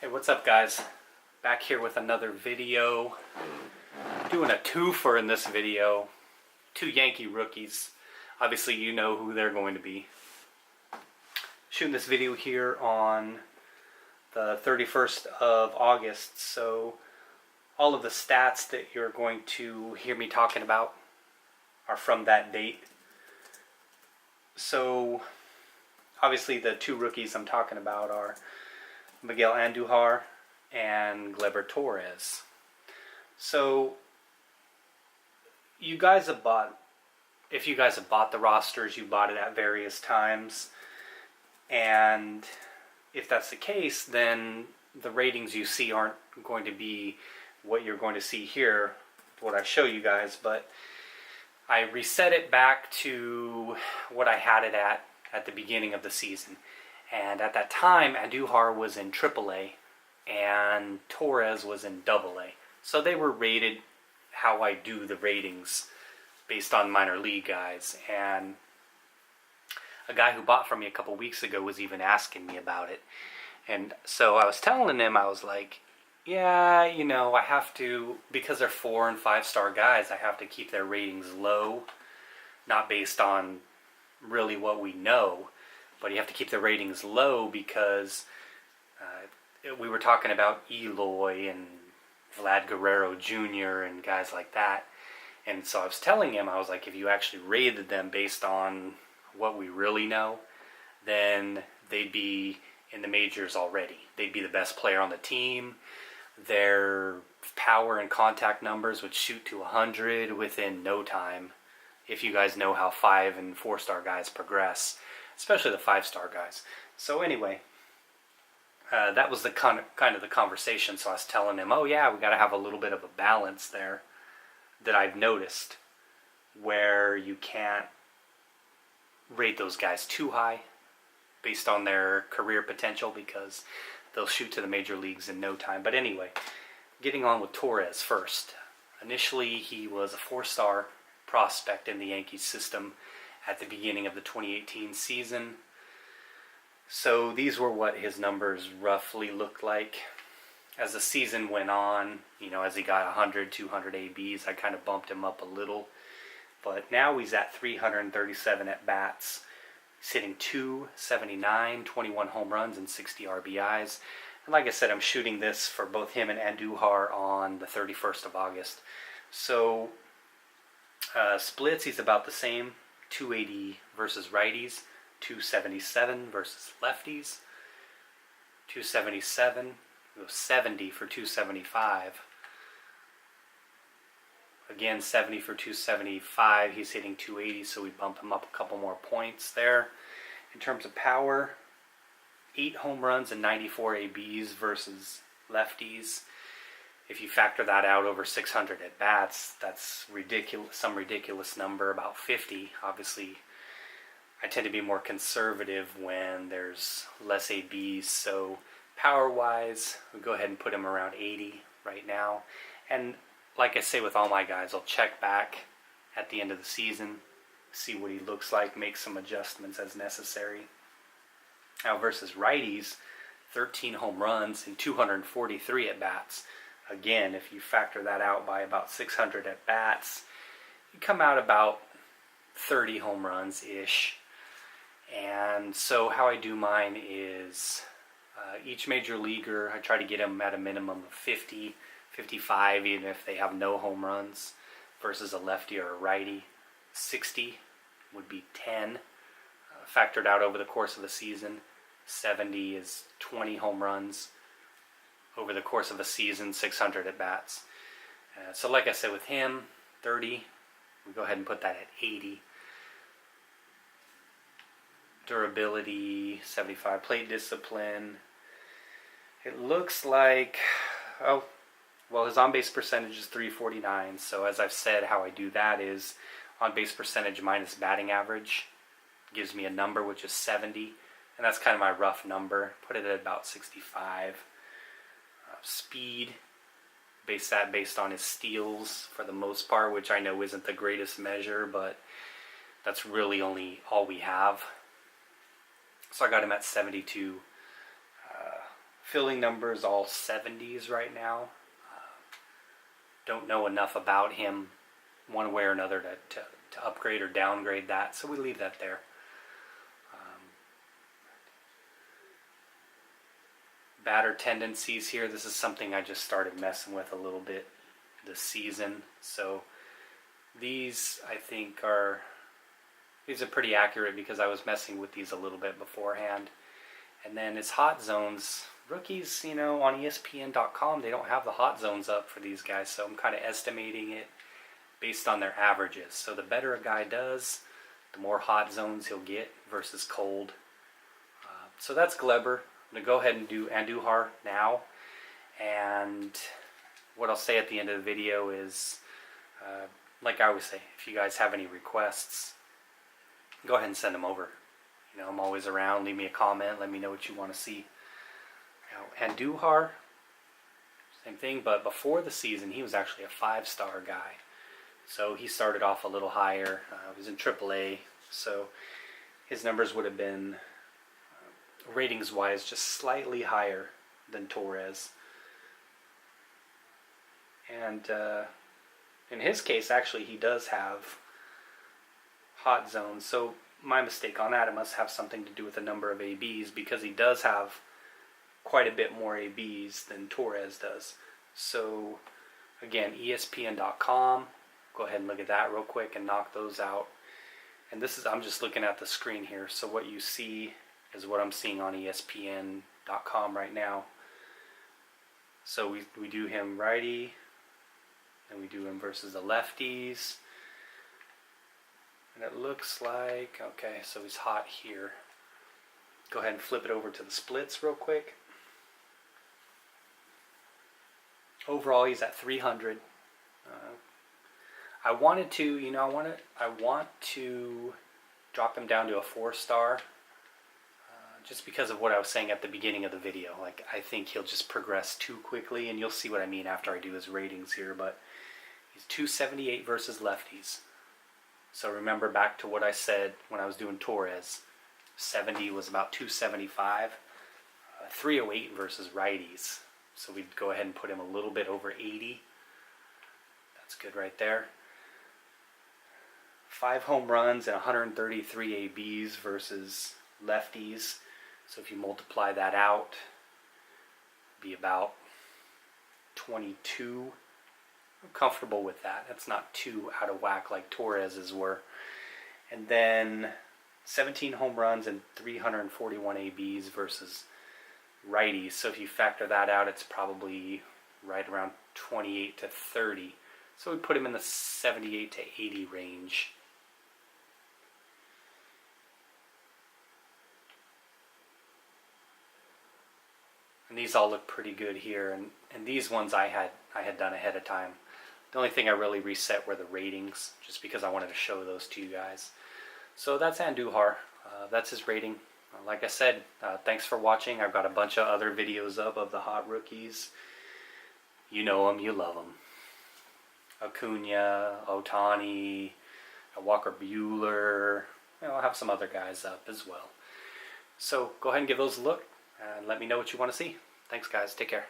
Hey, what's up guys? Back here with another video. Doing a twofer in this video. Two Yankee rookies. Obviously you know who they're going to be. Shooting this video here on the 31st of August, so all of the stats that you're going to hear me talking about are from that date. So obviously the two rookies I'm talking about are Miguel Andujar and Gleyber Torres. So you guys have bought, if you guys have bought the rosters, you bought it at various times, and if that's the case, then the ratings you see aren't going to be what you're going to see here, what I show you guys, but I reset it back to what I had it at the beginning of the season. And at that time, Andujar was in AAA and Torres was in AA. So they were rated how I do the ratings based on minor league guys. And a guy who bought from me a couple weeks ago was even asking me about it. And so I was telling him, I was like, yeah, you know, I have to, because they're 4- and 5-star guys, I have to keep their ratings low, not based on really what we know. But you have to keep the ratings low because we were talking about Eloy and Vlad Guerrero Jr. and guys like that. And so I was telling him, I was like, if you actually rated them based on what we really know, then they'd be in the majors already. They'd be the best player on the team. Their power and contact numbers would shoot to 100 within no time. If you guys know how 5- and 4-star guys progress, especially the 5-star guys. So anyway, that was the kind of the conversation. So I was telling him, oh yeah, we got to have a little bit of a balance there that I've noticed, where you can't rate those guys too high based on their career potential, because they'll shoot to the major leagues in no time. But anyway, getting on with Torres first. Initially, he was a 4-star prospect in the Yankees system at the beginning of the 2018 season. So these were what his numbers roughly looked like. As the season went on, you know, as he got 100, 200 ABs, I kind of bumped him up a little. But now he's at 337 at-bats. He's hitting .279, 21 home runs, and 60 RBIs. And like I said, I'm shooting this for both him and Andujar on the 31st of August. So splits, he's about the same. 280 versus righties, 277 versus lefties, 277, 70 for 275. Again, 70 for 275, he's hitting 280, so we bump him up a couple more points there. In terms of power, 8 home runs and 94 ABs versus lefties. If you factor that out over 600 at-bats, that's ridiculous, some ridiculous number, about 50. Obviously, I tend to be more conservative when there's less ABs, so power-wise, we'll go ahead and put him around 80 right now. And like I say with all my guys, I'll check back at the end of the season, see what he looks like, make some adjustments as necessary. Now versus righties, 13 home runs and 243 at-bats. Again, if you factor that out by about 600 at-bats, you come out about 30 home runs-ish. And so how I do mine is each major leaguer, I try to get them at a minimum of 50, 55, even if they have no home runs, versus a lefty or a righty. 60 would be 10, factored out over the course of the season. 70 is 20 home runs. Over the course of a season, 600 at-bats. So like I said, with him, 30. We go ahead and put that at 80. Durability, 75. Plate discipline. It looks like, oh, well, his on-base percentage is .349. So as I've said, how I do that is on-base percentage minus batting average gives me a number, which is 70. And that's kind of my rough number. Put it at about 65. Speed, base that based on his steals for the most part, which I know isn't the greatest measure, but that's really only all we have. So I got him at 72 filling numbers all 70s right now. Don't know enough about him one way or another to upgrade or downgrade that, so we leave that there. Batter tendencies here. This is something I just started messing with a little bit this season. So these I think are pretty accurate because I was messing with these a little bit beforehand. And then his hot zones. Rookies, you know, on ESPN.com, they don't have the hot zones up for these guys, so I'm kind of estimating it based on their averages. So the better a guy does, the more hot zones he'll get versus cold. So that's Gleyber. I'm going to go ahead and do Andujar now. And what I'll say at the end of the video is, like I always say, if you guys have any requests, go ahead and send them over. You know, I'm always around. Leave me a comment. Let me know what you want to see. Now, Andujar, same thing, but before the season, he was actually a 5-star guy. So he started off a little higher. He was in AAA, so his numbers would have been, ratings-wise, just slightly higher than Torres. And in his case, actually, he does have hot zones. So my mistake on that, it must have something to do with the number of ABs, because he does have quite a bit more ABs than Torres does. So again, ESPN.com, go ahead and look at that real quick and knock those out. And this is, I'm just looking at the screen here, so what you see is what I'm seeing on ESPN.com right now. So we do him righty, and we do him versus the lefties. And it looks like, okay, so he's hot here. Go ahead and flip it over to the splits real quick. Overall, he's at 300. I wanted to, you know, I want to drop him down to a 4-star, just because of what I was saying at the beginning of the video. Like, I think he'll just progress too quickly, and you'll see what I mean after I do his ratings here. But he's 278 versus lefties. So remember back to what I said when I was doing Torres. 70 was about 275. 308 versus righties. So we'd go ahead and put him a little bit over 80. That's good right there. 5 home runs and 133 ABs versus lefties. So if you multiply that out, it'd be about 22. I'm comfortable with that. That's not too out of whack like Torres's were. And then 17 home runs and 341 ABs versus righties. So if you factor that out, it's probably right around 28 to 30. So we put him in the 78 to 80 range. And these all look pretty good here. And these ones I had done ahead of time. The only thing I really reset were the ratings, just because I wanted to show those to you guys. So that's Andujar. That's his rating. Like I said, thanks for watching. I've got a bunch of other videos up of the hot rookies. You know them, you love them. Acuna, Ohtani, Walker Buehler. I'll have some other guys up as well. So go ahead and give those a look and let me know what you want to see. Thanks guys, take care.